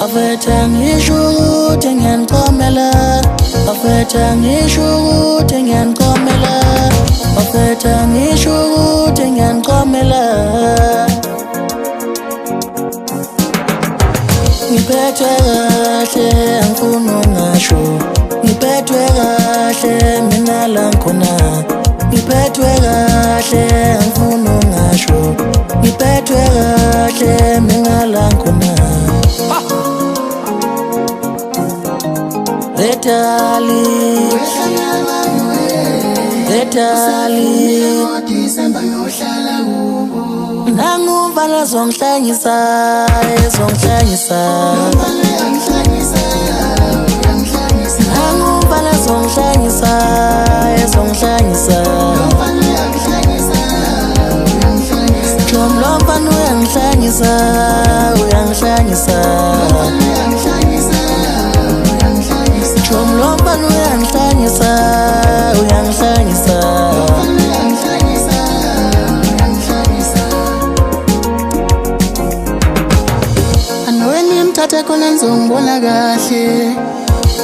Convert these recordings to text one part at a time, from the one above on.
Afetha ngisho ukuthi ngiyanikomela, afetha ngisho ukuthi ngiyanikomela, afetha ngisho ukuthi ngiyanikomela. Ngiphethwe kahle angifuni ungasho, ngiphethwe kahle mina la ngikhona, ngiphethwe kahle angifuni ungasho, ngiphethwe kahle mina la ngikhona. Vetali, Vetali, nanguvala zongihlanyisa, zongihlanyisa. Nanguvala zongihlanyisa, zongihlanyisa. Jomlomfana uyangihlanyisa, uyangihlanyisa. Jomlomfana uyangihlanyisa, uyangihlanyisa. Mthatha khona ngizongibona kahle,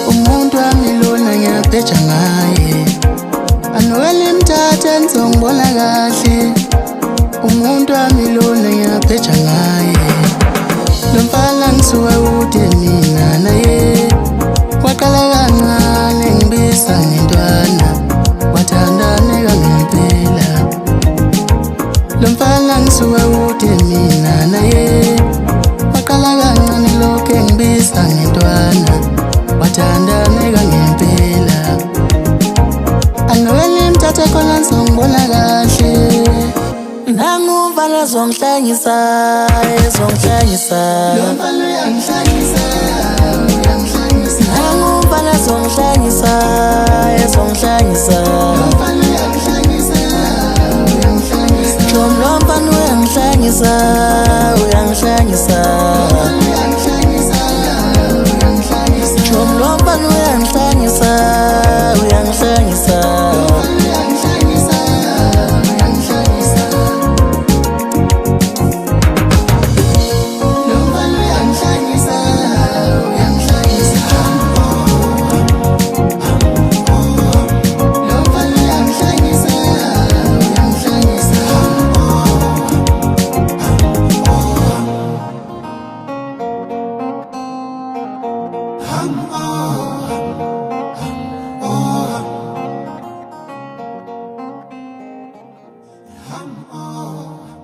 umuntu wami lona ngiyapheja ngaye. Anwele mthatha ngizongibona kahle, umuntu wami lona ngiyapheja ngaye. Lo mfana ngisuka kude mina naye, waqala kancane ngibisa ngentwana, wathandaneka ngempela. Lo mfana ngisuka kude mina naye, waqala kancane lokho engibisa ngentwana, wathandaneka ngempela. Anwele mthatha khona ngizongibona kahle, nanguvala zongihlanyisa, zongihlanyisa. Lo mfana uyangihlanyisa, uyangihlanyisa. Nanguvala zongihlanyisa, zongihlanyisa. Lo mfana uyangihlanyisa, uyangihlanyisa. Jomlomfana uyangihlanyisa, uyangihlanyisa. Jomlomfana uyangihlanyisa, uyangihlanyisa. I'm